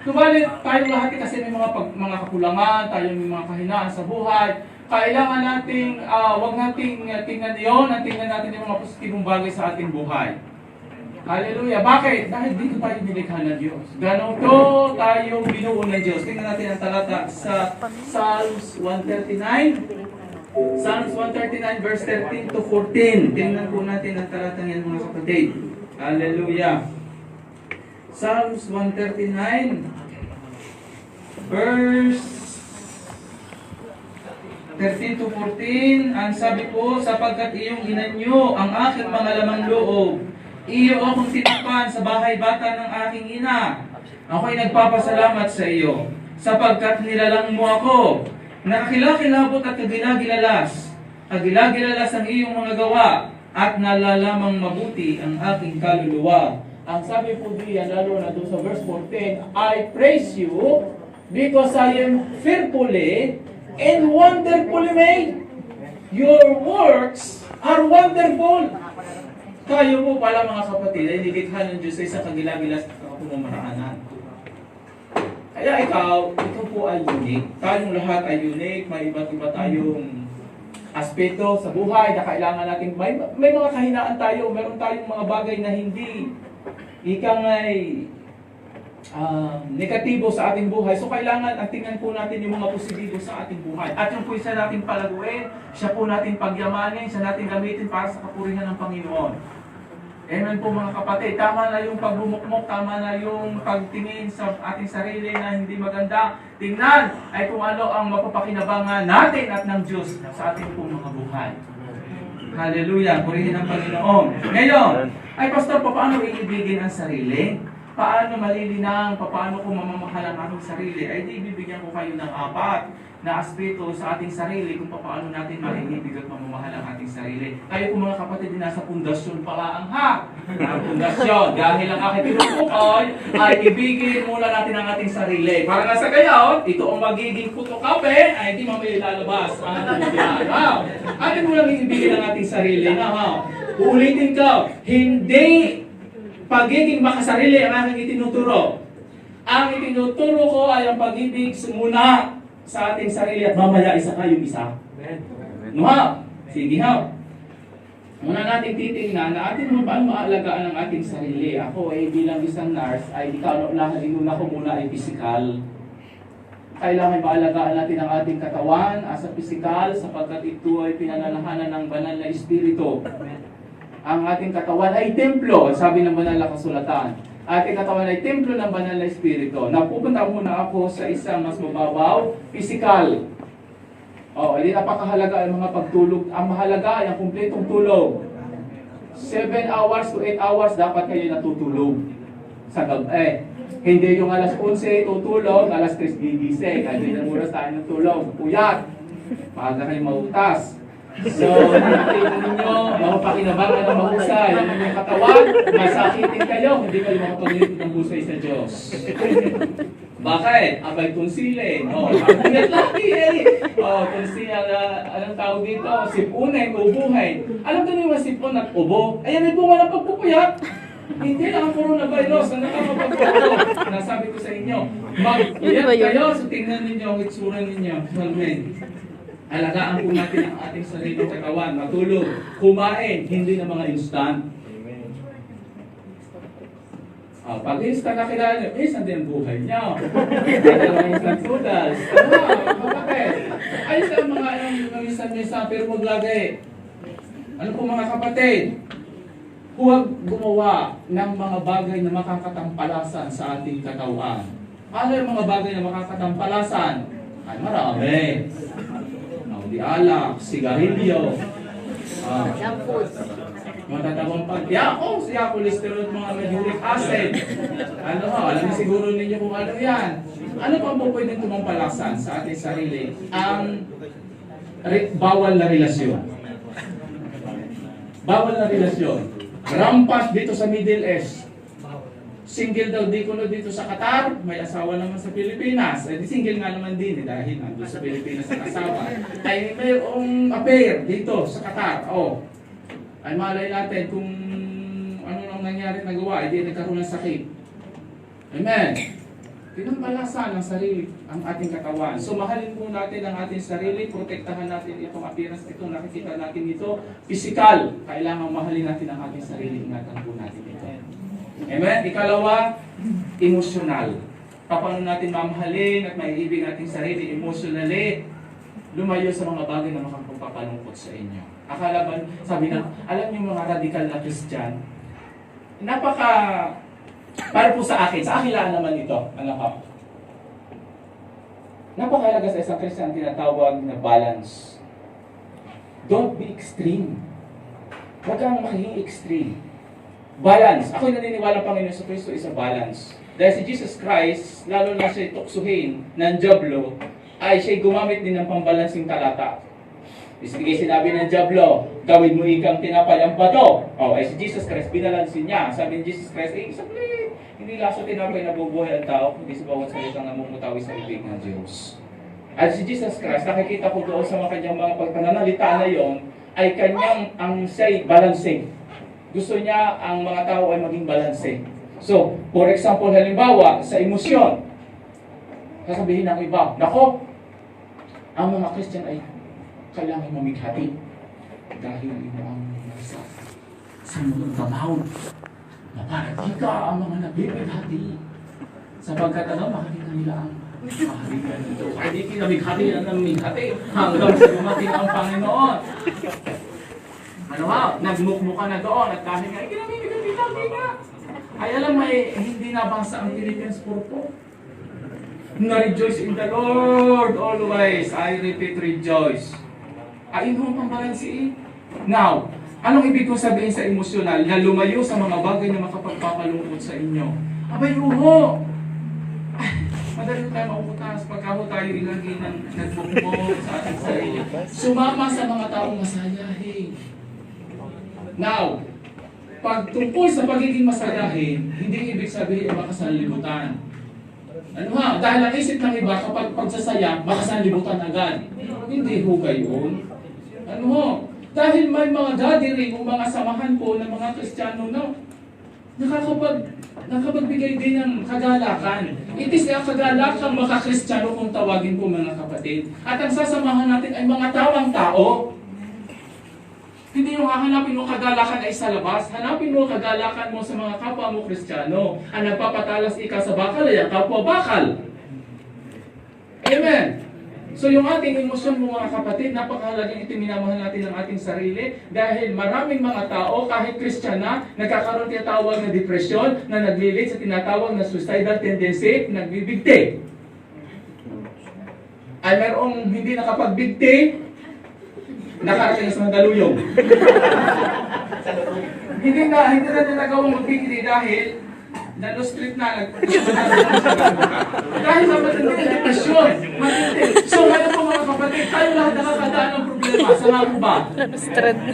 Subalit tayong lahat kasi may mga kakulangan, tayong may mga kahinaan sa buhay. Kailangan nating, wag nating tingnan iyon, at tingnan natin yung mga positibong bagay sa ating buhay. Hallelujah. Bakit? Dahil dito tayo nilikha ng Diyos. Ganito tayong binuo ng Diyos. Tingnan natin ang talata sa Psalms 139. Psalms 139 verse 13 to 14. Tingnan po natin ang talatang yan, mga kapatid. Hallelujah. Psalms 139 verse 13 to 14. Ang sabi po, sapagkat iyong inanyo ang aking mga lamang loob, iyo akong tinakpan sa bahay bata ng aking ina. Ako'y nagpapasalamat sa iyo, sapagkat nilalang mo ako. Nakakilakilabot at kagilagilalas. Kagilagilalas ang iyong mga gawa, at nalalamang mabuti ang aking kaluluwa. Ang sabi po diyan, lalo na doon sa verse 14, I praise you because I am fearfully and wonderfully made. Your works are wonderful. Tayo po pala, mga kapatid, ay nilikha ng Diyos sa isang kagilagilas at pamamaraanan. Kaya ikaw po ay unique. Tayong lahat ay unique. May iba't iba tayong aspeto sa buhay na kailangan natin. May mga kahinaan tayo. Meron tayong mga bagay na hindi negatibo sa ating buhay. So kailangan ang tingnan po natin yung mga positibo sa ating buhay. At yung po isa natin palaguin, siya po natin pagyamanin, siya natin gamitin para sa kapurihan ng Panginoon. Amen po, mga kapatid. Tama na yung pagbumukmok, tama na yung pagtingin sa ating sarili na hindi maganda. Tingnan ay kung ano ang mapapakinabangan natin at ng Diyos sa ating po mga buhay. Hallelujah! Purihin ang Panginoon. Ngayon, ay pastor, paano iibigin ang sarili? Paano malilinang? Paano ko mamamahal ang aking sarili? Ay di bibigyan ko kayo ng 4 na aspeto sa ating sarili kung paano natin maiibig at mamamahal ang ating sarili. Kayo po, mga kapatid, nasa pundasyon pala ang ang pundasyon. Dahil ang aking tinutukoy ay ibigin muna natin ang ating sarili. Para nga sa gayon, ito ang magiging putokape ay di mamaya lalabas ang tubig. Atin mo lang ibigin ang ating sarili. Uulitin ko, hindi pagiging makasarili ang aking itinuturo. Ang itinuturo ko ay ang pag-ibig muna sa ating sarili at mamaya isa kayong isa. No ha? Sige ha. Muna natin titingnan na atin mo paano maalagaan ang ating sarili. Ako ay bilang isang nurse ay inuna ko muna ay physical. Kailangan maalagaan natin ang ating katawan as a physical sapagkat ito ay pinanalahanan ng banal na espiritu. Ang ating katawan ay templo, sabi ng banal na kasulatan. Ating katawan ay templo ng banal na espiritu. Napupunta muna ako sa isang mas mababaw, physical. Hindi napakahalaga ang mga pagtulog. Ang mahalaga ay ang kumpletong tulog. 7 hours to 8 hours dapat kayo natutulog sa gabi. Hindi yung alas 11 tutulog, alas 3 gigising. Hindi ng oras tayo ng tulog. Puyat. Maaga kayo mautas. So, tingnan ninyo, mapapakinabangan ng mahusay. Ang inyong katawan, masakitin kayo, hindi kayo makapaglitot ng husay sa Diyos. Bakit? Abay tonsile. Pagpunat lagi tonsile, anong tawag dito? Sipunin, ubuhin. Alam ko yung sipon at ubo? Ayan, may bunga ng pagpupuyat. Hindi lang ang coronavirus na nakakapagpupo. Nasabi ko sa inyo, mag-uyat kayo, so tingnan ninyo ang itsura ninyo. Amen. Alagaan po natin ang ating sariling katawan, matulog, kumain, hindi na mga instant. Pag instant na kilala nyo, instant din ang buhay nyo. Hindi na instant noodles. Bakit? Ayos lang mga instant, pero huwag lagi. Ano po, mga kapatid? Huwag gumawa ng mga bagay na makakatampalasan sa ating katawan. Ano yung mga bagay na makakatampalasan? Ay, marami. Alak, sigarilyo, matatabang siya cholesterol, mga uric acid. Alam siguro ninyo kung ano yan. Ano pa po pwedeng tumampalasan sa ating sarili? Ang bawal na relasyon. Bawal na relasyon. Rampas dito sa Middle East. Single daw dito sa Qatar, may asawa naman sa Pilipinas. Di single nga naman din dahil nandun sa Pilipinas ang asawa. Ay mayroong affair dito sa Qatar. Ay malay natin kung ano nang nangyari nagawa, hindi nagkaroon ng sakit. Amen. Pinampalasa ng sarili ang ating katawan. So mahalin po natin ang ating sarili, protektahan natin itong appearance, itong nakikita natin ito. Physical, kailangan mahalin natin ang ating sarili, ingatan po natin ito. Amen? Ikalawa, emotional. Paano natin mamahalin at maiibig nating sarili emotionally? Lumayo sa mga bagay na makapagpapalungkot sa inyo. Akala ba, sabi na, alam niyo mga radical na Christian, para po sa akin lang naman ito, anak ko. Napakahalaga sa isang Christian tinatawag na balance. Don't be extreme. Huwag kang maging extreme. Balance. Ako'y naniniwala Panginoon sa Kristo is a balance. Dahil si Jesus Christ, lalo na siya tuksuhin ng Diablo, ay siya'y gumamit din ng pambalansing talata. Sige, sinabi ng Diablo, gawin mo ikang tinapay ang bato. Ay si Jesus Christ, binalansin niya. Sabi ni Jesus Christ, saglit, hindi laso tinapay na bubuhay ang tao, hindi sa bawat salitang namumutawi sa ibig ng Diyos. At si Jesus Christ, nakikita ko doon sa mga kanyang mga pagpananalita na yon, ay kanyang ang siya'y balancing. Gusto niya ang mga tao ay maging balancing. So, for example, halimbawa, sa emosyon, sasabihin ng iba, nako, ang mga Christian ay kailangan mamighati dahil imo ang nasa sa mga trabaho na para di ka ang mga nabibighati sapagkat makikita nila ang kaharian nito. Ay di kinamighati ang namighati hanggang sa dumating ang Panginoon. Ano ha? Nagmukmuka na doon at dahil nga kinamighati ka. Ay alam may hindi nabasa ang Philippians 4:4. Na-rejoice in the Lord always. I repeat, rejoice. Ayun ho ang pambalansi. Now, anong ibig ko sabihin sa emosyonal na lumayo sa mga bagay na makapagpapalungkot sa inyo? Abay, uho! Madali tayo mauutas pagka tayo ilagi ng nagbukbok sa ating sarili. Sumama sa mga taong masayahin. Now, pag tungkol sa pagiging masayahin, hindi ibig sabihin makasanlibutan. Ano ha? Dahil ang isip ng iba, kapag pagsasaya, makasanlibutan agad. Hindi ho gayon. Ano ho? Dahil may mga gathering o mga samahan po ng mga Kristiyano na nakapagbigay din ng kagalakan. It is ang kagalakan maka-Kristiyano kung tawagin po mga kapatid. At ang sasamahan natin ay mga tawang tao. Hindi yung hahanapin mo kagalakan ay sa labas. Hanapin mo kagalakan mo sa mga kapwa mo Kristiyano. Ang nagpapatalas ika sa bakal ay ang kapwa bakal. Amen. So yung ating emosyon mo mga kapatid, napakahalagang ito minamahal natin ang ating sarili dahil maraming mga tao, kahit Christian na, nagkakaroon tinatawag na depression na naglilid sa tinatawag na suicidal tendency, nagbibigti. Ay mayroong hindi nakapagbigti, nakarating sa Mandaluyong. hindi na nila nagawang magbigti dahil nalo-strip na, dahil sa matinding depresyon, So ngayon po mga kapatid, tayo lahat nakakadaan ng problema. Sama po ba?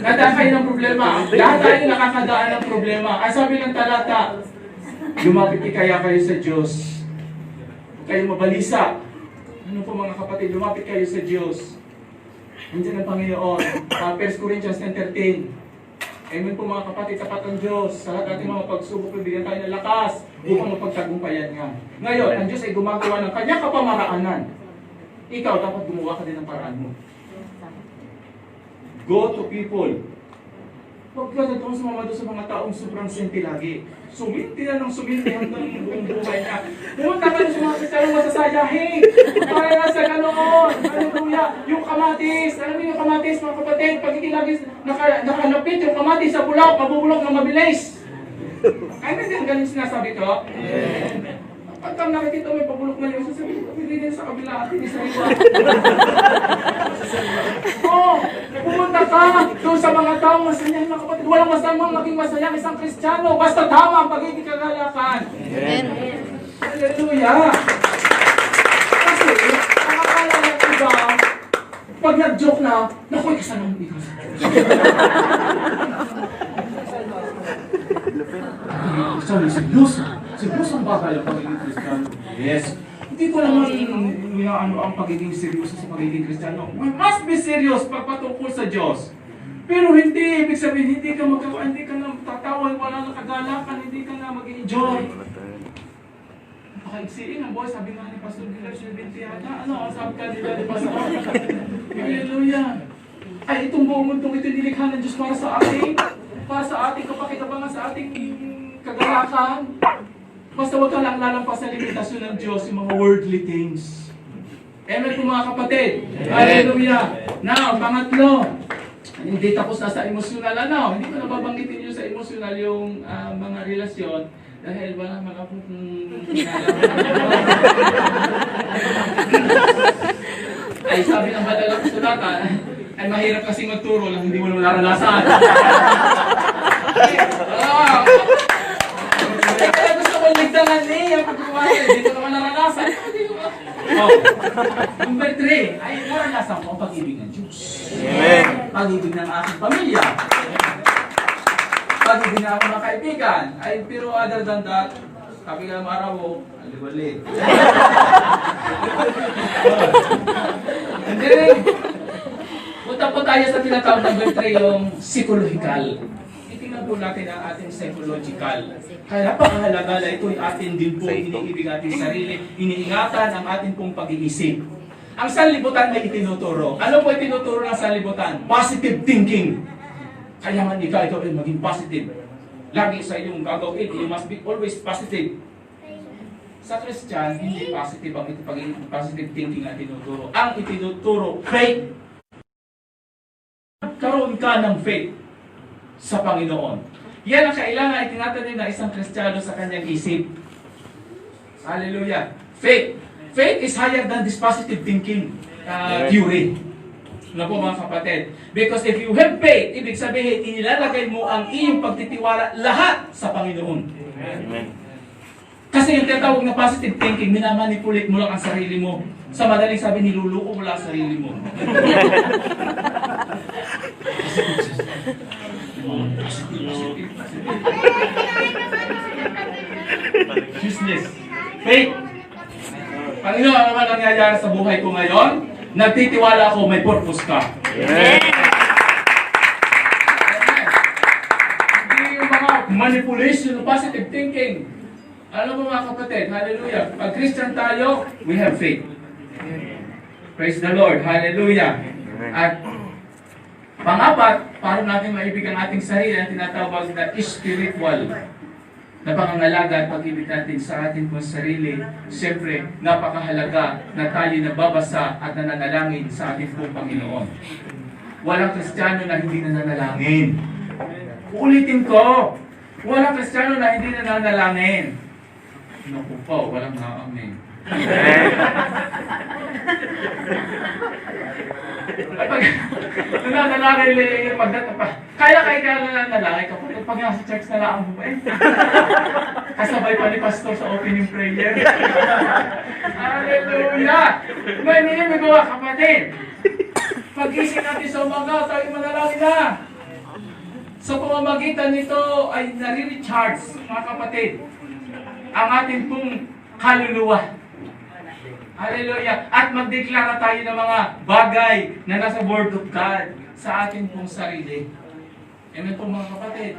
Nadaan kayo ng problema. Lahat tayo nakakadaan ng problema. Ang sabi ng talata, lumapit kaya kayo sa Diyos. Huwag kayong mabalisa. Ano po mga kapatid, lumapit kayo sa Diyos. Nandiyan ang Panginoon. 1 Corinthians 10:13. Amen po mga kapatid, tapat ang Diyos. Sa lahat ating mga pagsubok, bigyan tayo ng lakas upang mapagtagumpayan nga. Ngayon, ang Diyos ay gumagawa ng kanyang kapamaraanan. Ikaw, dapat gumawa ka din ng paraan mo. Go to people. Huwag ka doon sumama doon sa mga taong sobrang senti lagi. Suminti na ng suminti hanggang buong buhay na. Pumunta ka doon sa mga Kristiyanong masasayahin. Para sa ganoon. Hallelujah. Yung kamatis. Alam niyo yung kamatis, mga kapatid, pag hindi lagi nakalapit yung kamatis sa bulak, mabubulok ng mabilis. Ay, hindi ang ganun sinasabi to? Pagka nakikita may pabulok na yung sasabihin, hindi din sa kabila at hindi sa iba. Pumunta ka doon sa mga taong masaya, mga kapatid. Walang masamang maging masaya isang Kristiyano. Basta tama ang pagiging kagalakan. Amen. Hallelujah. Kasi, nakakala ng iba, pag nag-joke na, nakoy kasanang ikaw sa Diyos. Sorry, seryoso. Seryoso ang bagay ang pagiging Kristiyano. Yes. Hindi ko naman ano ang pagiging seryoso sa pagiging Kristiyano. We must be serious pagpatungkol sa Diyos. Pero hindi, ibig sabihin, hindi ka na tatawa, wala na kagalakan, hindi ka na mag-enjoy. nagsiing ang boy, sabi nga ni Pastor Gilar, 70 yata. Ano, ang sabi ka nila ni Pastor? Hallelujah. Ay, itong buong mundong ito nilikha ng Diyos para sa ating kapakinabangan, sa ating kagalakan. Basta huwag ka lang lalampas sa limitasyon ng Diyos, yung mga worldly things. Amen po mga kapatid. Hallelujah. Now, pangatlo, hindi tapos na sa emosyonal. Hindi ko nababanggitin nyo sa emosyonal yung mga relasyon dahil wala mga ay sabi ng madalang sulatan, ay mahirap kasi magturo lang hindi mo naman naranasan. Kaya gusto ko ligdangan ang pagkukuha hindi ko naman naranasan. Number 3, ay naranasan ko ang pag-ibig ng Diyos. Amen. Pag-ibig ng aking pamilya. Pag-ibig ng aking mga kaibigan. Ay, pero other than that, sabi ka ng araw ko, aliwali. And then, punta po tayo sa tinatawag number 3, yung psychological. Itingnan po natin ang ating psychological. Kaya napakahalaga na ito'y atin din po iniibig ating sarili, iniingatan ang ating pong pag-iisip. Ang sanlibutan may itinuturo. Ano po itinuturo ng sanlibutan? Positive thinking. Kaya man ikaw ay maging positive. Lagi sa iyong gagawin, you must be always positive. Sa Christian, hindi positive ang positive thinking na tinuturo. Ang itinuturo, faith. Karoon ka ng faith sa Panginoon. Yan ang kailangan itinatanim ng isang Kristiyano sa kanyang isip. Hallelujah. Faith. Faith is higher than this positive thinking theory. Ano po mga kapatid? Because if you have faith, ibig sabihin, inilalagay mo ang iyong pagtitiwala lahat sa Panginoon. Amen. Kasi yung tinatawag na positive thinking, minamanipulate mo lang ang sarili mo. Sa madaling sabi, niluluko mo lang ang sarili mo. Useless. Faith. Panginoon, ano naman nangyayari sa buhay ko ngayon? Nagtitiwala ako, may purpose ka. Amen. Hindi yung mga manipulation, positive thinking. Ano ba mga kapatid? Hallelujah. Pag Christian tayo, we have faith. Praise the Lord. Hallelujah. At pang-apat, para natin maibig ang ating sarili, ang tinatawag na spiritual na pangangalaga at pag-ibig natin sa ating pong sarili. Siyempre, napakahalaga na tayo nababasa at nananalangin sa ating pong Panginoon. Walang Kristiyano na hindi nananalangin. Ulitin ko, walang Kristiyano na hindi nananalangin. Naku po, walang na-amen. Pag nananalangin, kaya nananalangin kapag pag nasa church na lang mo kasabay pa ni pastor sa opening prayer. Hallelujah! May mga kapatid. Pag-isip natin sa umaga, tayo manalangin na. Sa pamamagitan nito ay nare-recharge, mga kapatid, ang ating pong kaluluwa. Hallelujah! At magdeklara tayo ng mga bagay na nasa Word of God sa ating pong sarili. Amen po mga kapatid.